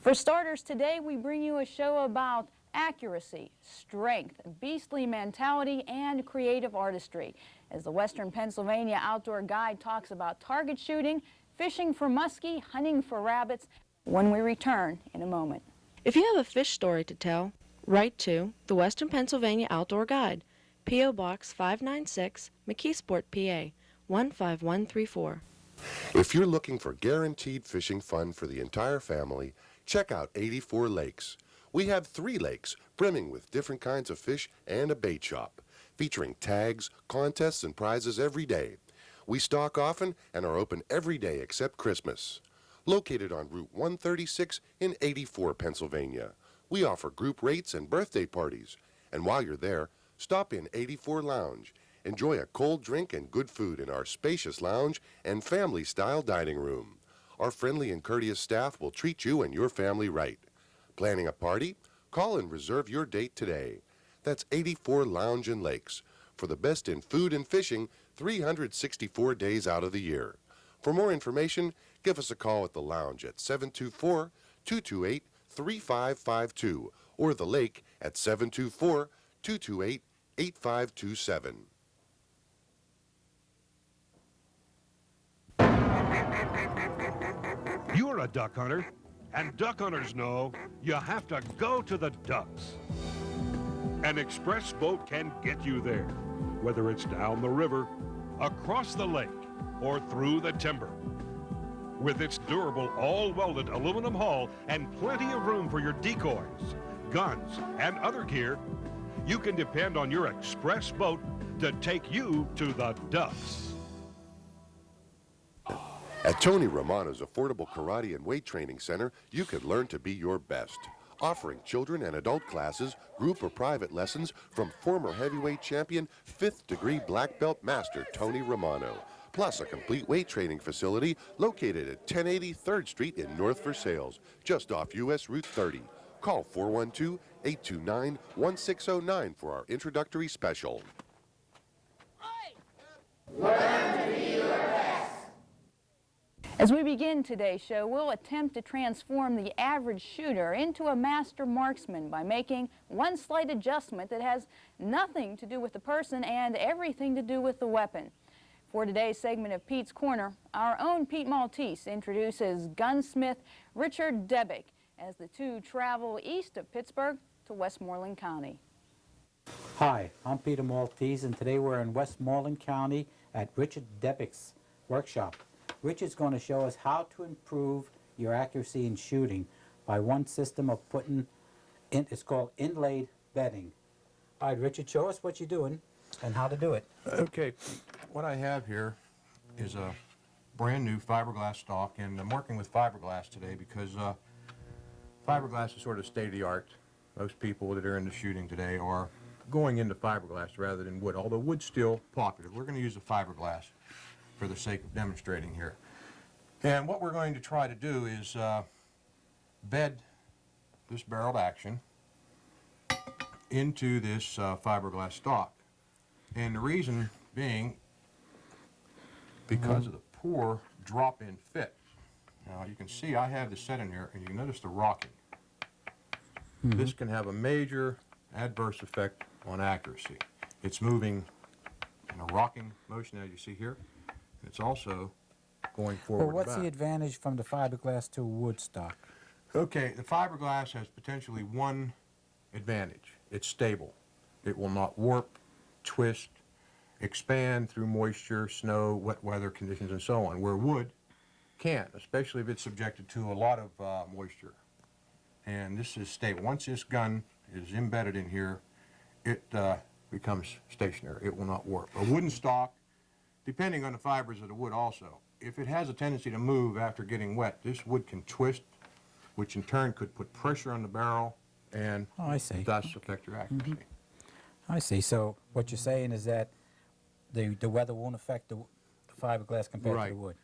For starters, today we bring you a show about accuracy, strength, beastly mentality, and creative artistry, as the Western Pennsylvania Outdoor Guide talks about target shooting, fishing for muskie, hunting for rabbits, when we return in a moment. If you have a fish story to tell, write to the Western Pennsylvania Outdoor Guide, P.O. Box 596, McKeesport, PA 15134. If you're looking for guaranteed fishing fun for the entire family, check out 84 Lakes. We have 3 lakes brimming with different kinds of fish and a bait shop, featuring tags, contests, and prizes every day. We stock often and are open every day except Christmas. Located on Route 136 in 84, Pennsylvania. We offer group rates and birthday parties. And while you're there, stop in 84 Lounge. Enjoy a cold drink and good food in our spacious lounge and family-style dining room. Our friendly and courteous staff will treat you and your family right. Planning a party? Call and reserve your date today. That's 84 Lounge and Lakes. For the best in food and fishing, 364 days out of the year. For more information, give us a call at the lounge at 724-228-3552 or the lake at 724-228-8527. You're a duck hunter, and duck hunters know you have to go to the ducks. An express boat can get you there, whether it's down the river, across the lake, or through the timber. With its durable, all-welded aluminum hull and plenty of room for your decoys, guns, and other gear, you can depend on your express boat to take you to the ducks. At Tony Romano's Affordable Karate and Weight Training Center, you can learn to be your best. Offering children and adult classes, group or private lessons from former heavyweight champion, 5th degree black belt master Tony Romano. Plus a complete weight training facility located at 1080 3rd Street in North Versailles, just off US Route 30. Call 412-829-1609 for our introductory special. Learn to be your best. As we begin today's show, we'll attempt to transform the average shooter into a master marksman by making one slight adjustment that has nothing to do with the person and everything to do with the weapon. For today's segment of Pete's Corner, our own Pete Maltese introduces gunsmith Richard Debick as the two travel east of Pittsburgh to Westmoreland County. Hi, I'm Peter Maltese, and today we're in Westmoreland County at Richard Debick's workshop. Richard's going to show us how to improve your accuracy in shooting by one system of putting in, it's called inlaid bedding. All right, Richard, show us what you're doing and how to do it. Okay, what I have here is a brand new fiberglass stock, and I'm working with fiberglass today because fiberglass is sort of state-of-the-art. Most people that are into shooting today are going into fiberglass rather than wood, although wood's still popular. We're going to use a fiberglass for the sake of demonstrating here. And what we're going to try to do is bed this barreled action into this fiberglass stock. And the reason being because of the poor drop-in fit. Now you can see I have this set in here, and you can notice the rocking. This can have a major adverse effect on accuracy. It's moving in a rocking motion, as you see here. It's also going forward. Well, what's the advantage from the fiberglass to wood stock? Okay, the fiberglass has potentially one advantage. It's stable. It will not warp, twist, expand through moisture, snow, wet weather conditions, and so on, where wood can't, especially if it's subjected to a lot of moisture. And this is stable. Once this gun is embedded in here, it becomes stationary. It will not warp. A wooden stock, depending on the fibers of the wood also, if it has a tendency to move after getting wet, this wood can twist, which in turn could put pressure on the barrel and thus affect your accuracy. I see. So what you're saying is that the weather won't affect the fiberglass compared to the wood.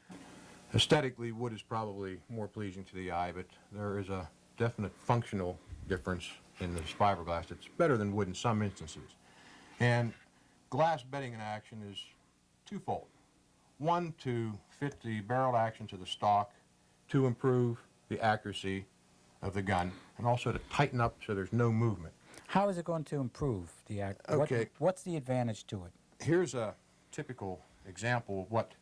Aesthetically, wood is probably more pleasing to the eye, but there is a definite functional difference in this fiberglass. It's better than wood in some instances. And glass bedding in action is twofold. One, to fit the barrel action to the stock to improve the accuracy of the gun, and also to tighten up so there's no movement. How is it going to improve the Okay. What's the advantage to it? Here's a typical example of what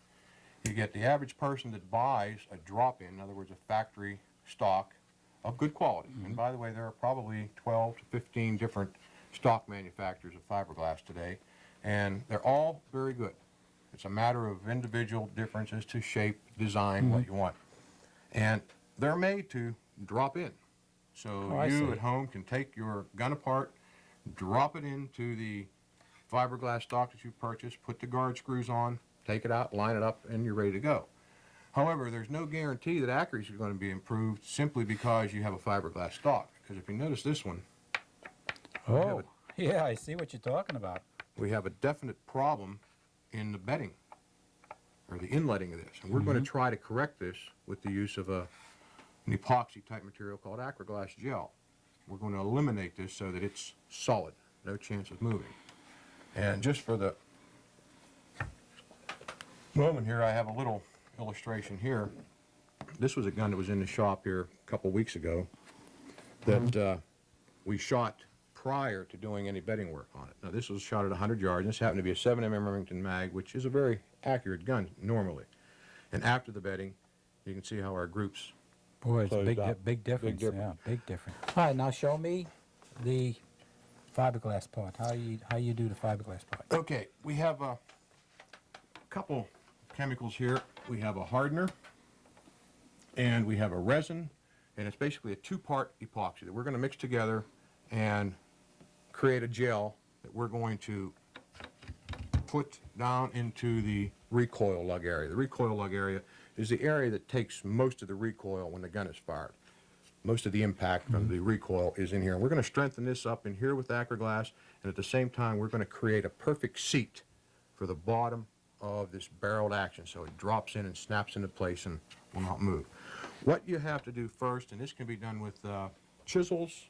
you get. The average person that buys a drop-in other words, a factory stock of good quality, and by the way, there are probably 12 to 15 different stock manufacturers of fiberglass today, and they're all very good. It's a matter of individual differences to shape, design, what you want. And they're made to drop in. So I you see. at home can take your gun apart, drop it into the fiberglass stock that you purchased, put the guard screws on, take it out, line it up, and you're ready to go. However, there's no guarantee that accuracy is going to be improved simply because you have a fiberglass stock. Because if you notice this one, Oh, yeah, I see what you're talking about. we have a definite problem in the bedding, or the inletting of this. And we're going to try to correct this with the use of an epoxy type material called acroglass gel. We're going to eliminate this so that it's solid, no chance of moving. And just for the moment here, I have a little illustration here. This was a gun that was in the shop here a couple weeks ago that we shot prior to doing any bedding work on it. Now this was shot at 100 yards. This happened to be a 7mm Remington mag, which is a very accurate gun normally. And after the bedding, you can see how our groups Boy, it's a closed up. big difference. Big difference. Yeah, big difference. All right, now show me the fiberglass part. How you do the fiberglass part? Okay, we have a couple chemicals here. We have a hardener, and we have a resin, and it's basically a two-part epoxy that we're going to mix together and create a gel that we're going to put down into the recoil lug area. The recoil lug area is the area that takes most of the recoil when the gun is fired. Most of the impact from the recoil is in here. And we're going to strengthen this up in here with acroglass, and at the same time we're going to create a perfect seat for the bottom of this barreled action so it drops in and snaps into place and will not move. What you have to do first, and this can be done with chisels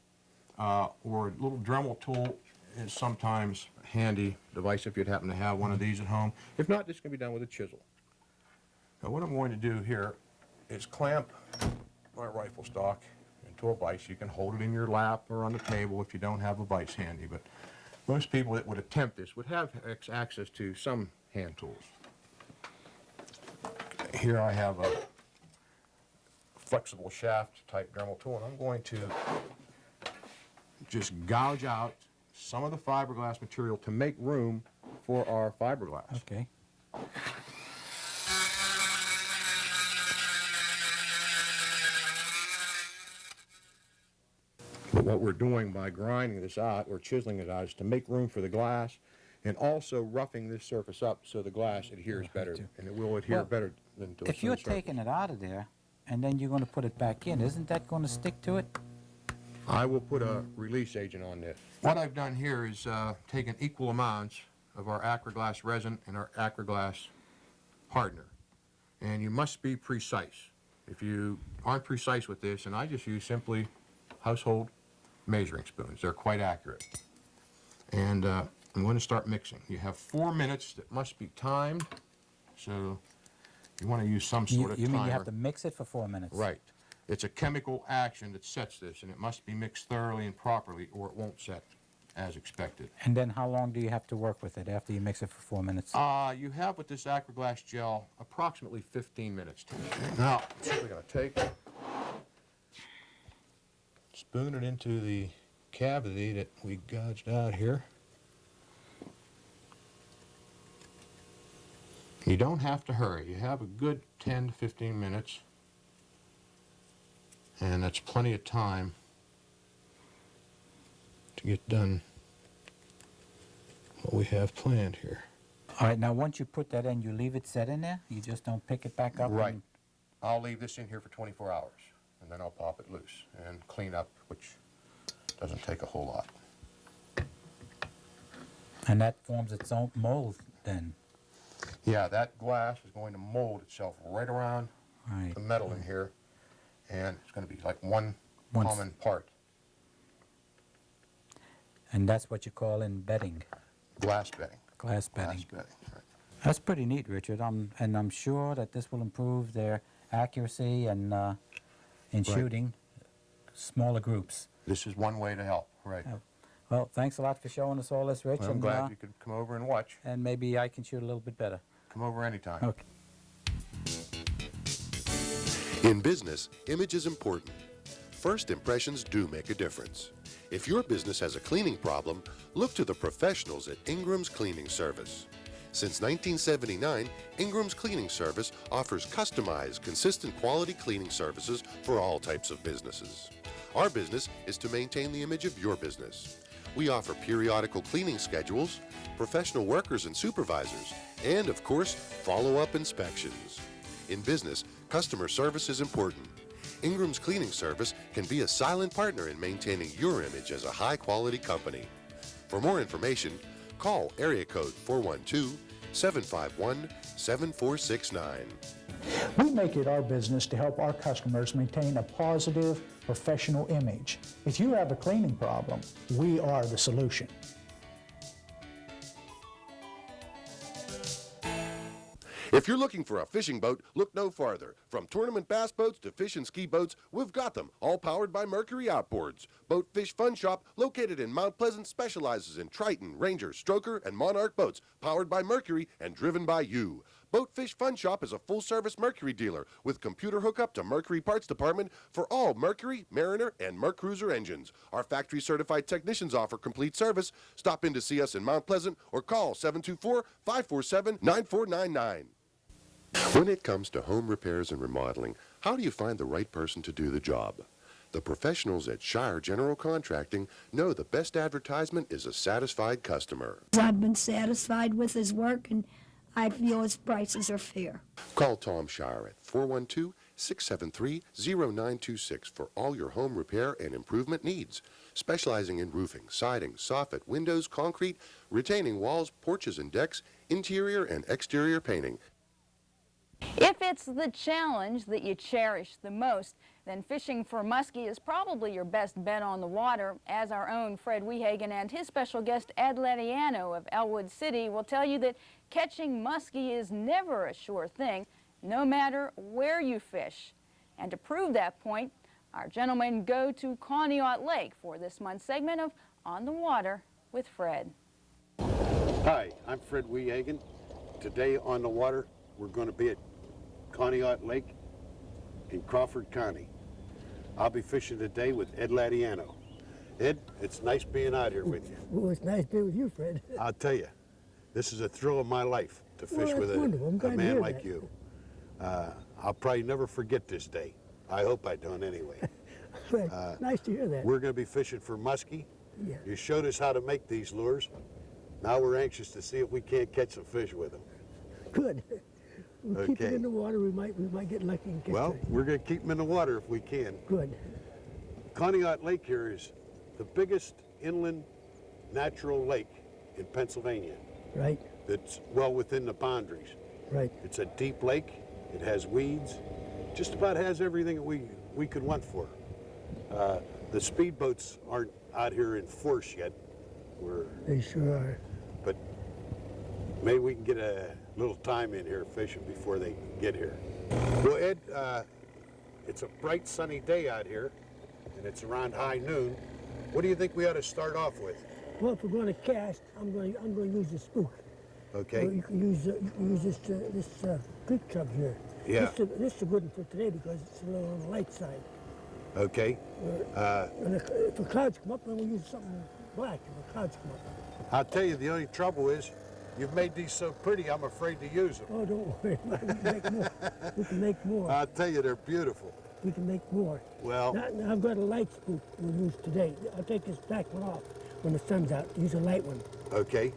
or a little Dremel tool, is sometimes a handy device if you'd happen to have one of these at home. If not, this can be done with a chisel. Now what I'm going to do here is clamp my rifle stock into a vise. You can hold it in your lap or on the table if you don't have a vise handy, but most people that would attempt this would have access to some hand tools. Here I have a flexible shaft type Dremel tool, and I'm going to just gouge out some of the fiberglass material to make room for our fiberglass. Okay. But what we're doing by grinding this out or chiseling it out is to make room for the glass and also roughing this surface up so the glass adheres better, and it will adhere Well, better than to a If you're smooth surface. taking it out of there and then you're going to put it back in, isn't that going to stick to it? I will put a release agent on this. What I've done here is taken equal amounts of our acroglass resin and our acroglass hardener. And you must be precise. If you aren't precise with this, and I just use simply household measuring spoons. They're quite accurate. And I'm going to start mixing. You have 4 minutes that must be timed, so you want to use some sort of You timer. mean you have to mix it for 4 minutes? Right. It's a chemical action that sets this, and it must be mixed thoroughly and properly, or it won't set as expected. And then how long do you have to work with it after you mix it for 4 minutes? You have with this acroglass gel approximately 15 minutes. Now, we're going to take, spoon it into the cavity that we gouged out here. You don't have to hurry. You have a good 10 to 15 minutes. And that's plenty of time to get done what we have planned here. All right, now once you put that in, you leave it set in there? You just don't pick it back up? Right. and- I'll leave this in here for 24 hours, and then I'll pop it loose and clean up, which doesn't take a whole lot. And that forms its own mold then? Yeah, that glass is going to mold itself right around Right. the metal in here, and it's going to be like one One s- common part. And that's what you call in bedding, Glass bedding. glass bedding. Glass bedding, right. That's pretty neat, Richard. And I'm sure that this will improve their accuracy and in shooting smaller groups. This is one way to help, right. Well, thanks a lot for showing us all this, Rich. Well, I'm glad you could come over and watch. And maybe I can shoot a little bit better. Come over anytime. Okay. In business, image is important. First impressions do make a difference. If your business has a cleaning problem, look to the professionals at Ingram's Cleaning Service. Since 1979, Ingram's Cleaning Service offers customized, consistent quality cleaning services for all types of businesses. Our business is to maintain the image of your business. We offer periodical cleaning schedules, professional workers and supervisors, and of course, follow-up inspections. In business, customer service is important. Ingram's Cleaning Service can be a silent partner in maintaining your image as a high-quality company. For more information, call area code 412-751-7469. We make it our business to help our customers maintain a positive, professional image. If you have a cleaning problem, we are the solution. If you're looking for a fishing boat, look no farther. From tournament bass boats to fish and ski boats, we've got them, all powered by Mercury Outboards. Boat Fish Fun Shop, located in Mount Pleasant, specializes in Triton, Ranger, Stroker, and Monarch boats, powered by Mercury and driven by you. Boat Fish Fun Shop is a full-service Mercury dealer with computer hookup to Mercury Parts Department for all Mercury, Mariner, and Mercruiser engines. Our factory-certified technicians offer complete service. Stop in to see us in Mount Pleasant or call 724-547-9499. When it comes to home repairs and remodeling, how do you find the right person to do the job? The professionals at Shire General Contracting know the best advertisement is a satisfied customer. I've been satisfied with his work, and I feel his prices are fair. Call Tom Shire at 412-673-0926 for all your home repair and improvement needs. Specializing in roofing, siding, soffit, windows, concrete, retaining walls, porches and decks, interior and exterior painting. If it's the challenge that you cherish the most, then fishing for muskie is probably your best bet on the water, as our own Fred Wpog and his special guest Ed Lediano of Elwood City will tell you that catching muskie is never a sure thing, no matter where you fish. And to prove that point, our gentlemen go to Conneaut Lake for this month's segment of On the Water with Fred. Hi, I'm Fred Wpog. Today on the water, we're going to be at Conneaut Lake in Crawford County. I'll be fishing today with Ed Lediano. Ed, it's nice being out here with you. Well, it's nice being with you, Fred. I'll tell you, this is a thrill of my life to fish with a man like you. I'll probably never forget this day. I hope I don't anyway. Fred, nice to hear that. We're going to be fishing for muskie. Yeah. You showed us how to make these lures. Now we're anxious to see if we can't catch some fish with them. Good. We'll keep it Okay. in the water. We might get lucky and catch Well, it. we're going to keep them in the water if we can. Good. Conneaut Lake here is the biggest inland natural lake in Pennsylvania. Right. It's well within the boundaries. Right. It's a deep lake. It has weeds. Just about has everything that we could want for. The speedboats aren't out here in force yet. They sure are. But maybe we can get a little time in here fishing before they get here. Well, Ed, it's a bright sunny day out here, and it's around high noon. What do you think we ought to start off with? Well, if we're going to cast, I'm going to use the spook. Okay. Well, you can use this creek chub here. Yeah. This is a good one for today because it's a little on the light side. Okay. And if the clouds come up, then we'll use something black if the clouds come up. I'll tell you, the only trouble is you've made these so pretty, I'm afraid to use them. Oh, don't worry. We can make more. We can make more. I'll tell you, they're beautiful. We can make more. Well, Now I've got a light spook we'll use today. I'll take this black one off when the sun's out. Use a light one. okay.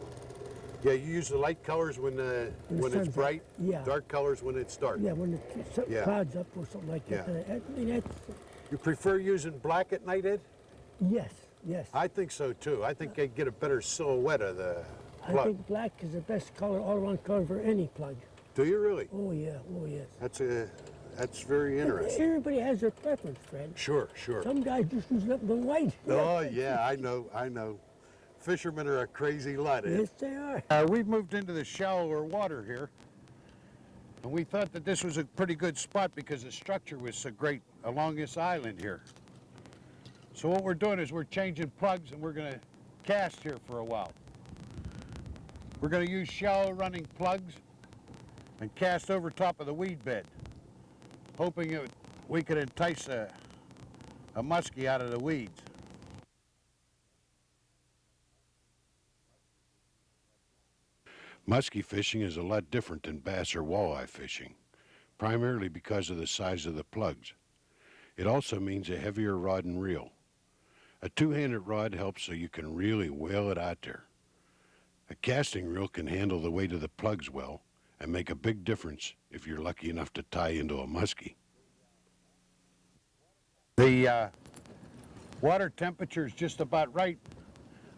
Yeah, you use the light colors when sun's it's out. bright, Yeah. dark colors when it's dark. Yeah, when the Yeah. cloud's up or something like that. Yeah. I mean, that's, You prefer using black at night, Ed? yes, yes. I think so too. I think I'd get a better silhouette of the I plug. think black is the best color, all-around color for any plug. Do you really? Oh yeah, oh yes. That's very interesting. Everybody has their preference, Fred. Sure, sure. Some guys just use nothing but white. Oh yeah, I know. Fishermen are a crazy lot, Ed. Yes, they are. We've moved into the shallower water here, and we thought that this was a pretty good spot because the structure was so great along this island here. So what we're doing is we're changing plugs, and we're going to cast here for a while. We're going to use shallow running plugs and cast over top of the weed bed, hoping we could entice a muskie out of the weeds. Muskie fishing is a lot different than bass or walleye fishing, primarily because of the size of the plugs. It also means a heavier rod and reel. A two-handed rod helps so you can really whale it out there. A casting reel can handle the weight of the plugs well and make a big difference if you're lucky enough to tie into a muskie. The water temperature is just about right.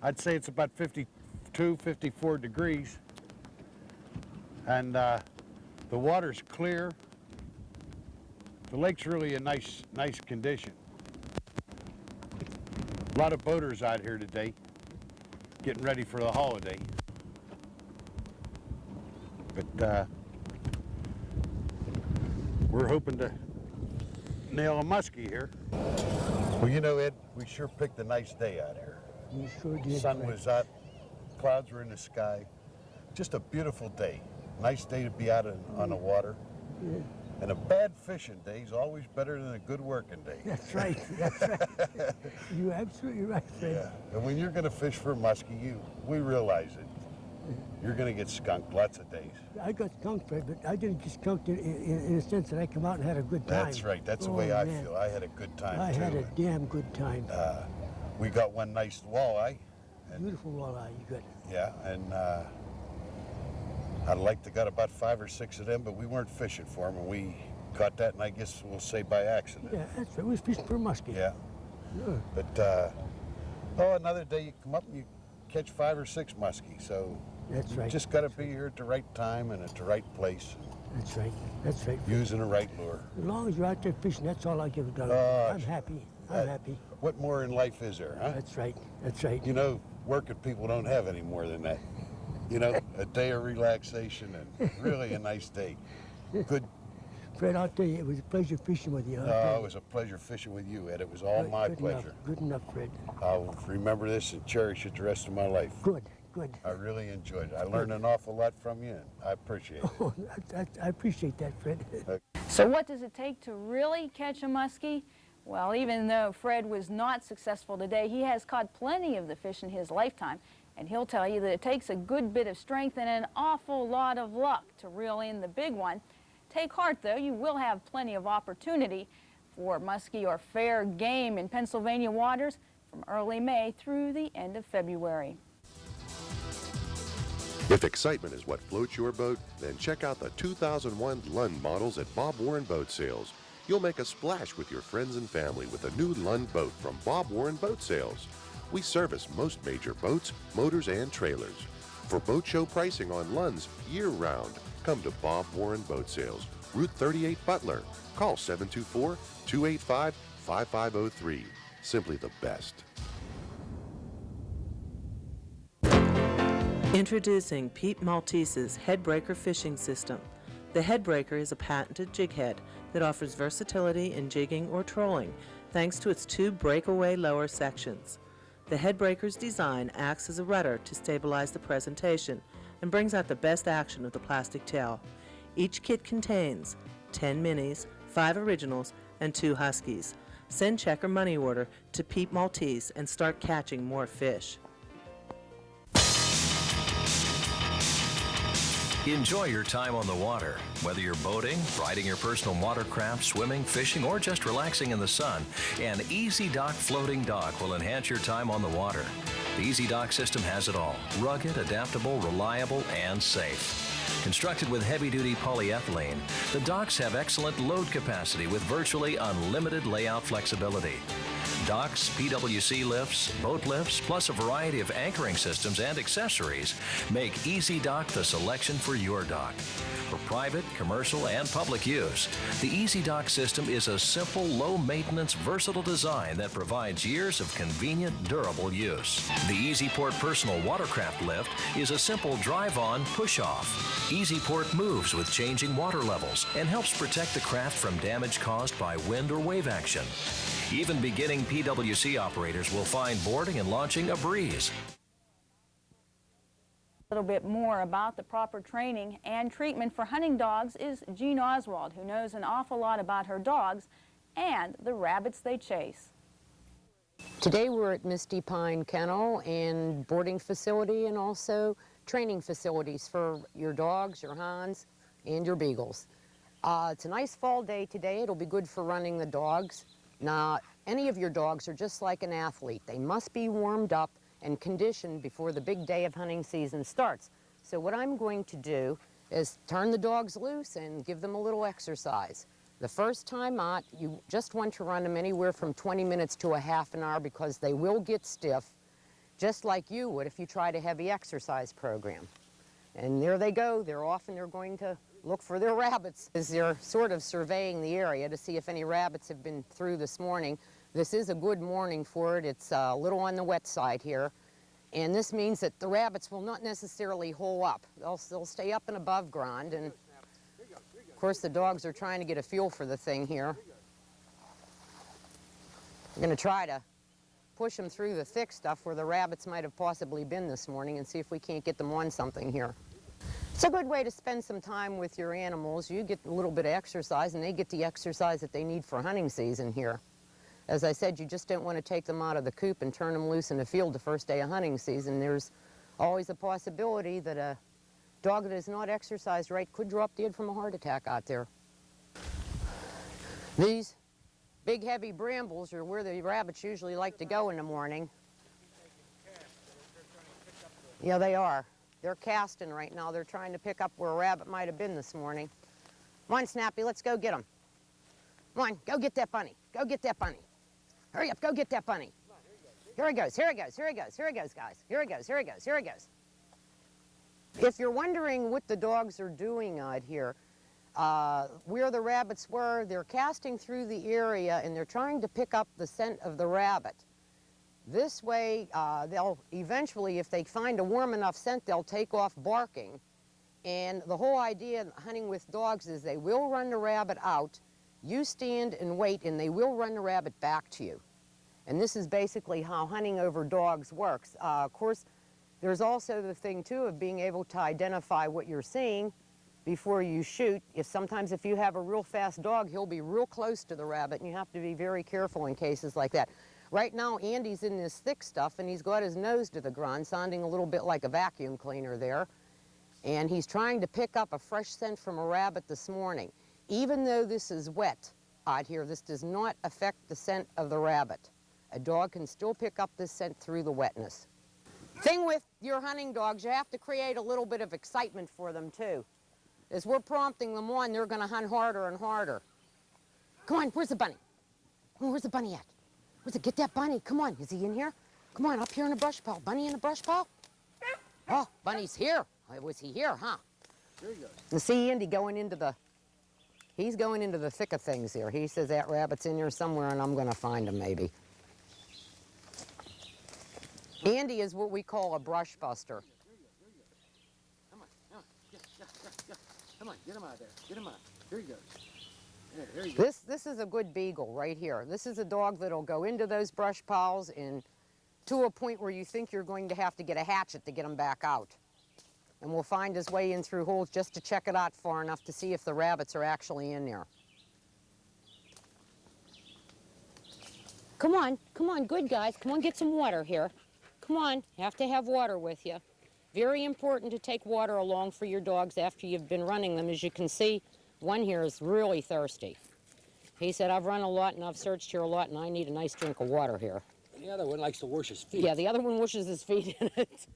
I'd say it's about 52, 54 degrees. And the water's clear. The lake's really in nice condition. A lot of boaters out here today, getting ready for the holiday. But we're hoping to nail a muskie here. Well, you know, Ed, we sure picked a nice day out here. You sure did. The sun was out, clouds were in the sky. Just a beautiful day. Nice day to be out on the water. Yeah. And a bad fishing day is always better than a good working day. That's right. That's right. You're absolutely right, Fred. Yeah. And when you're going to fish for muskie, we realize it. You're going to get skunked lots of days. I got skunked, Fred, but I didn't get skunked in a sense that I come out and had a good time. That's right. That's the way I feel. I had a good time, I too. had a damn good time. We got one nice walleye. Beautiful walleye you got. Yeah, and I'd like to got about 5 or 6 of them, but we weren't fishing for them, and we caught that, and I guess we'll say by accident. Yeah, that's right. We was fishing for muskie. Yeah. Sure. But, another day you come up and you catch 5 or 6 muskie, so that's right. You just got to be here at the right time and at the right place. That's right. That's right. Using the right lure. As long as you're out there fishing, that's all I give a darn. I'm happy. I'm happy. What more in life is there, huh? That's right. That's right. You know, working people don't have any more than that. You know, a day of relaxation and really a nice day. Good. Fred, I'll tell you, it was a pleasure fishing with you. It was a pleasure fishing with you, Ed. It was all my pleasure. Good enough, Fred. I'll remember this and cherish it the rest of my life. Good. I really enjoyed it. I learned an awful lot from you, and I appreciate it. Oh, I appreciate that, Fred. So what does it take to really catch a muskie? Well, even though Fred was not successful today, he has caught plenty of the fish in his lifetime. And he'll tell you that it takes a good bit of strength and an awful lot of luck to reel in the big one. Take heart, though. You will have plenty of opportunity for muskie or fair game in Pennsylvania waters from early May through the end of February. If excitement is what floats your boat, then check out the 2001 Lund models at Bob Warren Boat Sales. You'll make a splash with your friends and family with a new Lund boat from Bob Warren Boat Sales. We service most major boats, motors, and trailers. For boat show pricing on Lunds year-round, come to Bob Warren Boat Sales, Route 38 Butler. Call 724-285-5503. Simply the best. Introducing Pete Maltese's Headbreaker Fishing System. The Headbreaker is a patented jig head that offers versatility in jigging or trolling thanks to its 2 breakaway lower sections. The Headbreaker's design acts as a rudder to stabilize the presentation and brings out the best action of the plastic tail. Each kit contains 10 minis, 5 originals, and 2 huskies. Send check or money order to Pete Maltese and start catching more fish. Enjoy your time on the water. Whether you're boating, riding your personal watercraft, swimming, fishing, or just relaxing in the sun, an Easy Dock floating dock will enhance your time on the water. The Easy Dock system has it all. Rugged, adaptable, reliable, and safe. Constructed with heavy-duty polyethylene, the docks have excellent load capacity with virtually unlimited layout flexibility. Docks, PWC lifts, boat lifts, plus a variety of anchoring systems and accessories make Easy Dock the selection for your dock. For private, commercial, and public use, the Easy Dock system is a simple, low-maintenance, versatile design that provides years of convenient, durable use. The EasyPort Personal Watercraft Lift is a simple drive-on, push-off. EasyPort moves with changing water levels and helps protect the craft from damage caused by wind or wave action. Even beginning PWC operators will find boarding and launching a breeze. A little bit more about the proper training and treatment for hunting dogs is Jean Oswald, who knows an awful lot about her dogs and the rabbits they chase. Today we're at Misty Pine Kennel and boarding facility and also training facilities for your dogs, your hounds, and your beagles. It's a nice fall day today. It'll be good for running the dogs. Now, any of your dogs are just like an athlete. They must be warmed up and conditioned before the big day of hunting season starts. So what I'm going to do is turn the dogs loose and give them a little exercise. The first time out, you just want to run them anywhere from 20 minutes to a half an hour because they will get stiff, just like you would if you tried a heavy exercise program. And there they go. They're off and they're going to look for their rabbits as they're sort of surveying the area to see if any rabbits have been through this morning. This is a good morning for it. It's a little on the wet side here. And this means that the rabbits will not necessarily hole up. They'll stay up and above ground. And of course, the dogs are trying to get a feel for the thing here. I'm going to try to push them through the thick stuff where the rabbits might have possibly been this morning and see if we can't get them on something here. It's a good way to spend some time with your animals. You get a little bit of exercise and they get the exercise that they need for hunting season here. As I said, you just don't want to take them out of the coop and turn them loose in the field the first day of hunting season. There's always a possibility that a dog that is not exercised right could drop dead from a heart attack out there. These big heavy brambles are where the rabbits usually like to go in the morning. Yeah, they are. They're casting right now. They're trying to pick up where a rabbit might have been this morning. Come on, Snappy, let's go get them. Come on, go get that bunny. Go get that bunny. Hurry up, go get that bunny. Here he goes, here he goes, here he goes, here he goes, guys. Here he goes, here he goes, here he goes. If you're wondering what the dogs are doing out here, where the rabbits were, they're casting through the area and they're trying to pick up the scent of the rabbit. This way, they'll eventually, if they find a warm enough scent, they'll take off barking. And the whole idea of hunting with dogs is they will run the rabbit out, you stand and wait, and they will run the rabbit back to you. And this is basically how hunting over dogs works. Of course, there's also the thing, too, of being able to identify what you're seeing before you shoot. Sometimes if you have a real fast dog, he'll be real close to the rabbit, and you have to be very careful in cases like that. Right now, Andy's in this thick stuff, and he's got his nose to the ground, sounding a little bit like a vacuum cleaner there. And he's trying to pick up a fresh scent from a rabbit this morning. Even though this is wet out here, this does not affect the scent of the rabbit. A dog can still pick up this scent through the wetness. Thing with your hunting dogs, you have to create a little bit of excitement for them, too. As we're prompting them on, they're going to hunt harder and harder. Come on, where's the bunny? Oh, where's the bunny at? Where's it? Get that bunny. Come on, is he in here? Come on, up here in the brush pile. Bunny in the brush pile? Oh, bunny's here. Was he here, huh? There he goes. You see Andy going into the... He's going into the thick of things here. He says that rabbit's in here somewhere and I'm going to find him maybe. Andy is what we call a brush buster. Come on, come on, get him out of there. Get him out. Here he goes. Yeah, there he goes. This is a good beagle right here. This is a dog that'll go into those brush piles and to a point where you think you're going to have to get a hatchet to get him back out. And will find his way in through holes just to check it out far enough to see if the rabbits are actually in there. Come on, good guys. Come on, get some water here. Come on, you have to have water with you. Very important to take water along for your dogs after you've been running them. As you can see, one here is really thirsty. He said, I've run a lot and I've searched here a lot and I need a nice drink of water here. The other one likes to wash his feet. Yeah, the other one washes his feet in it.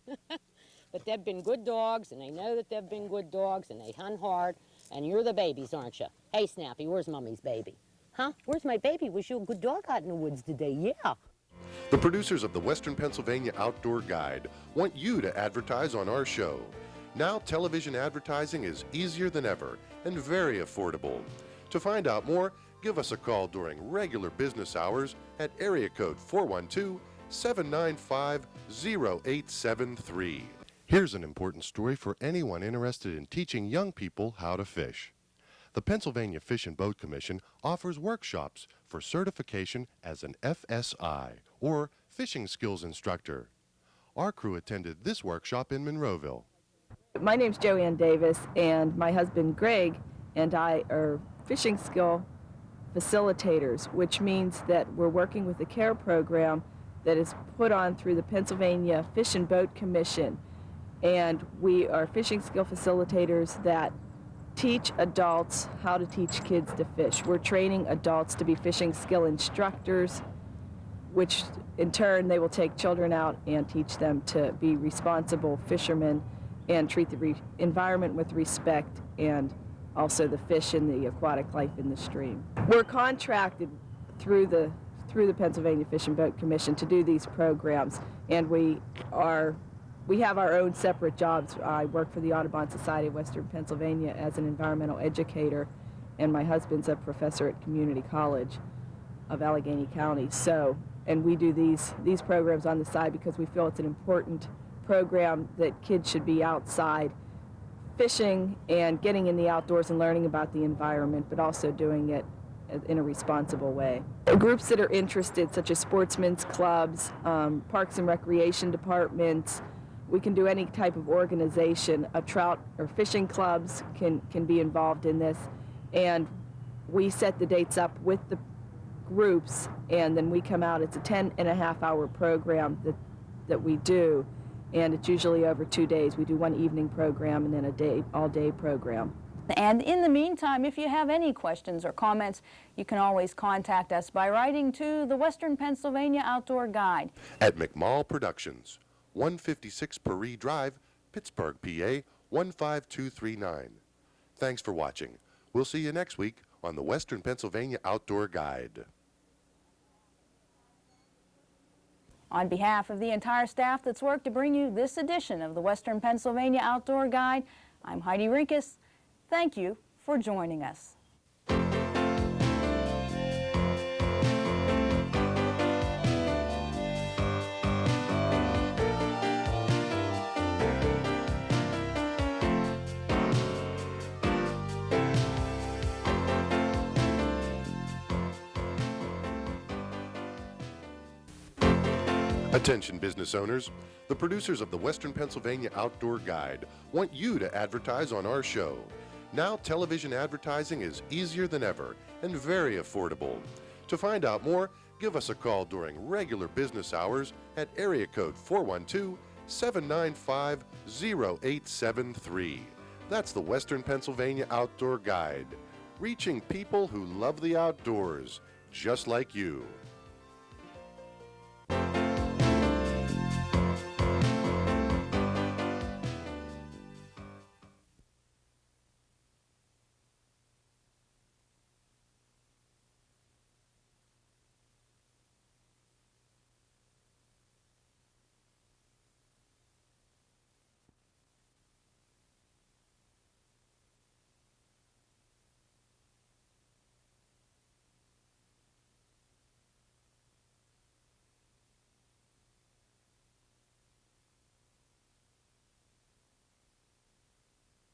But they've been good dogs, and they know that they've been good dogs, and they hunt hard, and you're the babies, aren't you? Hey, Snappy, where's Mummy's baby? Huh? Where's my baby? Was you a good dog out in the woods today? Yeah. The producers of the Western Pennsylvania Outdoor Guide want you to advertise on our show. Now television advertising is easier than ever and very affordable. To find out more, give us a call during regular business hours at area code 412-795-0873. Here's an important story for anyone interested in teaching young people how to fish. The Pennsylvania Fish and Boat Commission offers workshops for certification as an FSI, or Fishing Skills Instructor. Our crew attended this workshop in Monroeville. My name's Joanne Davis, and my husband Greg and I are fishing skill facilitators, which means that we're working with a CARE program that is put on through the Pennsylvania Fish and Boat Commission. And we are fishing skill facilitators that teach adults how to teach kids to fish. We're training adults to be fishing skill instructors, which in turn they will take children out and teach them to be responsible fishermen and treat the environment with respect, and also the fish and the aquatic life in the stream. We're contracted through the Pennsylvania Fish and Boat Commission to do these programs, and we have our own separate jobs. I work for the Audubon Society of Western Pennsylvania as an environmental educator, and my husband's a professor at Community College of Allegheny County. And we do these programs on the side because we feel it's an important program that kids should be outside fishing and getting in the outdoors and learning about the environment, but also doing it in a responsible way. Groups that are interested, such as sportsmen's clubs, parks and recreation departments, we can do any type of organization. Trout or fishing clubs can be involved in this, and we set the dates up with the groups, and then we come out. It's a 10.5-hour program that we do, and it's usually over 2 days. We do one evening program and then a all-day program. And in the meantime, if you have any questions or comments, you can always contact us by writing to the Western Pennsylvania Outdoor Guide. At McMall Productions, 156 Paris Drive, Pittsburgh, PA 15239. Thanks for watching. We'll see you next week on the Western Pennsylvania Outdoor Guide. On behalf of the entire staff that's worked to bring you this edition of the Western Pennsylvania Outdoor Guide, I'm Heidi Rinkus. Thank you for joining us. Attention business owners, the producers of the Western Pennsylvania Outdoor Guide want you to advertise on our show. Now television advertising is easier than ever and very affordable. To find out more, give us a call during regular business hours at area code 412-795-0873. That's the Western Pennsylvania Outdoor Guide, reaching people who love the outdoors, just like you.